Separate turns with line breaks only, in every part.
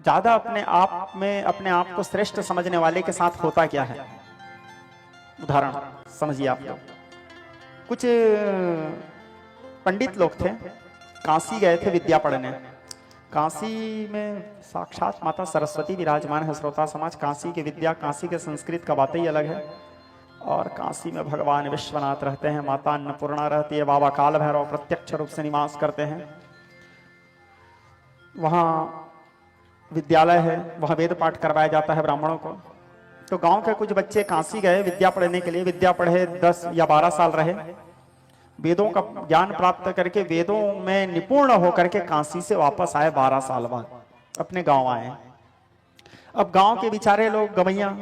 ज्यादा अपने आप को श्रेष्ठ समझने वाले के साथ होता क्या है? उदाहरण समझिए आप लोग। कुछ पंडित लोग थे, काशी गए थे विद्या पढ़ने। काशी में साक्षात माता सरस्वती विराजमान है। श्रोता समाज, काशी की विद्या, काशी के संस्कृत का बात ही अलग है। और काशी में भगवान विश्वनाथ रहते हैं, माता अन्नपूर्णा रहती है, बाबा काल भैरव प्रत्यक्ष रूप से निवास करते हैं। वहाँ विद्यालय है, वहाँ वेद पाठ करवाया जाता है ब्राह्मणों को। तो गांव के कुछ बच्चे काशी गए विद्या पढ़ने के लिए। विद्या पढ़े 10 या 12 साल रहे, वेदों का ज्ञान प्राप्त करके वेदों में निपुण होकर के काशी से वापस आए। 12 साल बाद अपने गांव आए। अब गांव के बेचारे लोग गवैया,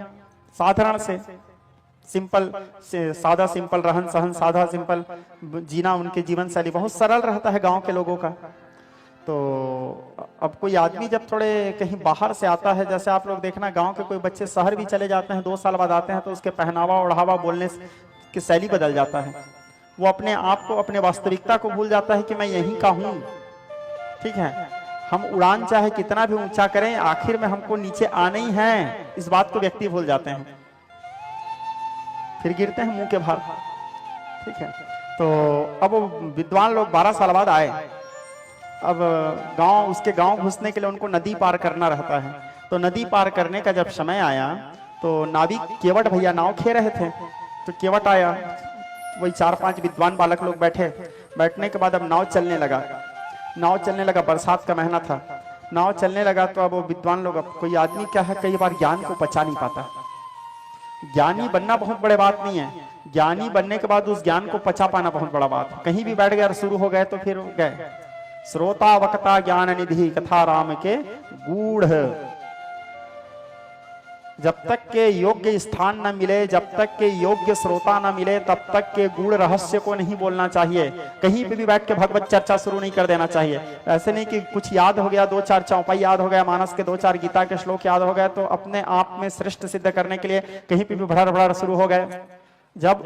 साधारण से सिंपल से सादा सिंपल रहन सहन, सादा सिंपल जीना, उनके जीवन शैली बहुत सरल रहता है गांव के लोगों का। तो अब कोई आदमी जब थोड़े कहीं बाहर से आता है, जैसे आप लोग देखना गांव के कोई बच्चे शहर भी चले जाते हैं, 2 साल बाद आते हैं, तो उसके पहनावा ओढ़ावा बोलने की शैली बदल जाता है। वो अपने आप को, अपने वास्तविकता को भूल जाता है कि मैं यहीं का हूं। ठीक है, हम उड़ान चाहे कितना भी ऊंचा करें, आखिर में हमको नीचे आना ही है, इस बात को व्यक्ति भूल जाते हैं, फिर गिरते हैं मुंह के भार। ठीक है, तो अब विद्वान लोग 12 साल बाद आए। अब उसके गांव घुसने के लिए उनको नदी पार करना रहता है। तो नदी पार करने का जब समय आया तो नाविक केवट भैया नाव खे रहे थे। तो केवट आया, वही 4-5 विद्वान बालक लोग बैठे। बैठने के बाद अब नाव चलने लगा। बरसात का महीना था, नाव चलने लगा। तो अब वो विद्वान लोग, अब कोई आदमी क्या है, कई बार ज्ञान को पचा नहीं पाता। ज्ञानी बनना बहुत बड़े बात नहीं है, ज्ञानी बनने के बाद उस ज्ञान को पचा पाना बहुत बड़ा बात है। कहीं भी बैठ गए और शुरू हो गए तो फिर गए। श्रोता वक्ता ज्ञान निधि कथा राम के गूढ़। जब तक के योग्य स्थान न मिले, जब तक के योग्य श्रोता न मिले, तब तक के गूढ़ रहस्य को नहीं बोलना चाहिए। कहीं पे भी बैठ के भगवत चर्चा शुरू नहीं कर देना चाहिए। ऐसे नहीं कि कुछ याद हो गया, 2-4 चौपाई याद हो गया, मानस के 2-4 गीता के श्लोक याद हो गए, तो अपने आप में श्रेष्ठ सिद्ध करने के लिए कहीं पे भी भड़र भड़र शुरू हो गए। जब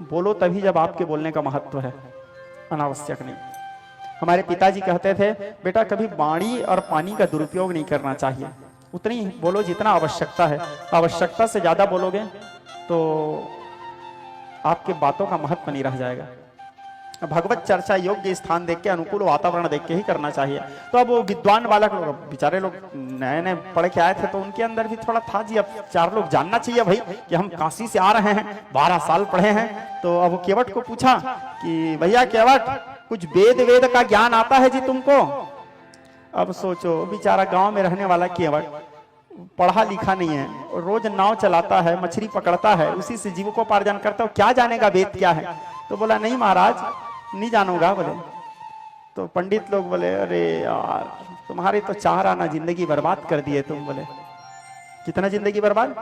बोलो तभी जब आपके बोलने का महत्व है, अनावश्यक नहीं। हमारे पिताजी कहते थे, बेटा कभी वाणी और पानी का दुरुपयोग नहीं करना चाहिए, उतनी बोलो जितना आवश्यकता है। आवश्यकता से ज्यादा बोलोगे तो आपके बातों का महत्व नहीं रह जाएगा। भगवत चर्चा योग्य स्थान देख के, अनुकूल वातावरण देख के ही करना चाहिए। तो अब वो विद्वान बालक लोग, बेचारे लोग नए नए पढ़ के आए थे, तो उनके अंदर भी थोड़ा था जी, अब 4 लोग जानना चाहिए भाई कि हम काशी से आ रहे हैं, 12 साल पढ़े हैं। तो अब केवट को पूछा कि भैया केवट, कुछ वेद का ज्ञान आता है जी तुमको? अब सोचो, बेचारा गांव में रहने वाला केवट पढ़ा लिखा नहीं है, रोज नाव चलाता है, मछली पकड़ता है, उसी से जीविकोपार्जन करता है, क्या जानेगा वेद क्या है? तो बोला नहीं महाराज, नहीं जानूंगा। बोले तो पंडित लोग बोले, अरे यार तुम्हारे तो 4 आना जिंदगी बर्बाद कर दिए तुम। बोले कितना जिंदगी बर्बाद?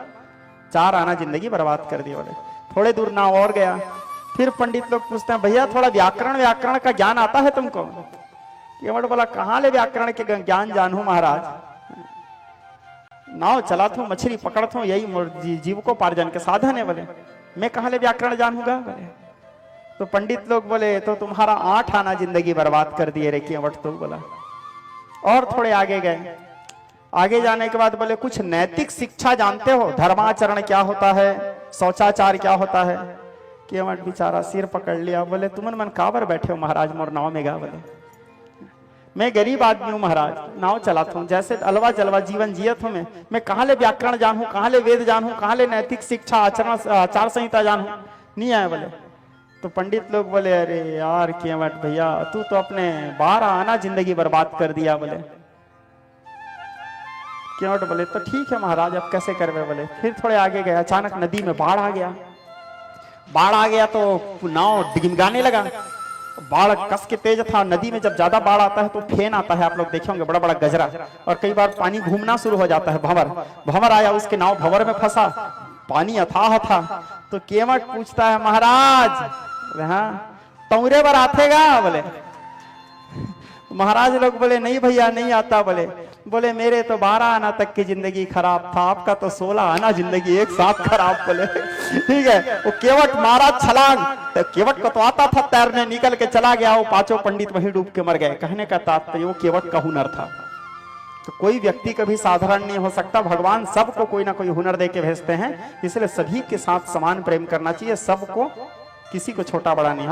4 आना जिंदगी बर्बाद कर दिए। बोले थोड़े दूर नाव और गया, फिर पंडित लोग पूछते हैं, भैया थोड़ा व्याकरण का ज्ञान आता है तुमको? केवट बोला, कहाँ ले व्याकरण के ज्ञान जानू महाराज, नाव चलाता हूं, मछली पकड़ता हूं, यही जीविकोपार्जन के साधन है। बोले मैं कहाँ ले व्याकरण जानूंगा? बोले तो पंडित लोग बोले, तो तुम्हारा 8 आना जिंदगी बर्बाद कर दिए रे केवट। तो बोला और थोड़े आगे गए। आगे जाने के बाद बोले, कुछ नैतिक शिक्षा जानते हो? धर्माचरण क्या होता है, शौचाचार क्या होता है? केवट बेचारा सिर पकड़ लिया। बोले तुमन मन काबर बैठे हो महाराज मोर नाव में गा? बोले मैं गरीब आदमी हूं महाराज, नाव चलाता हूं, जैसे अलवा जलवा जीवन जियत हूं। मैं कहाँ ले व्याकरण जानूं, कहाँ ले वेद जानूं, कहाँ ले नैतिक शिक्षा आचार संहिता जानूं? नहीं आया। बोले तो पंडित लोग बोले, अरे यार केवट भैया, तू तो अपने 12 आना जिंदगी बर्बाद कर दिया। बोले केवट बोले तो ठीक है महाराज, अब कैसे करवे? बोले फिर थोड़े आगे गए, अचानक नदी में बाढ़ आ गया। बाढ़ आ गया तो नाव डिगमगाने लगा। बाढ़ कस के तेज था। नदी में जब ज्यादा बाढ़ आता है तो फेन आता है, आप लोग देखे होंगे, बड़ा बड़ा गजरा, और कई बार पानी घूमना शुरू हो जाता है। भंवर आया, उसके नाव भंवर में फंसा, पानी अथाह था। तो केवट पूछता है, महाराज हाँ तौरे बर आतेगा? बोले महाराज लोग बोले नहीं भैया नहीं आता। बोले मेरे तो 12 आना तक की जिंदगी खराब था, आपका तो 16 आना जिंदगी एक साथ खराब। बोले ठीक है। वो केवट मारा छलांग, तो केवट को तो आता था तैरने, निकल के चला गया। वो 5 पंडित वहीं डूब के मर गए। कहने का तात्पर्य वो केवट का हुनर था, तो कोई व्यक्ति कभी साधारण नहीं हो सकता, भगवान सबको कोई ना कोई हुनर दे के भेजते हैं, इसलिए सभी के साथ समान प्रेम करना चाहिए, सबको, किसी को छोटा बड़ा नहीं।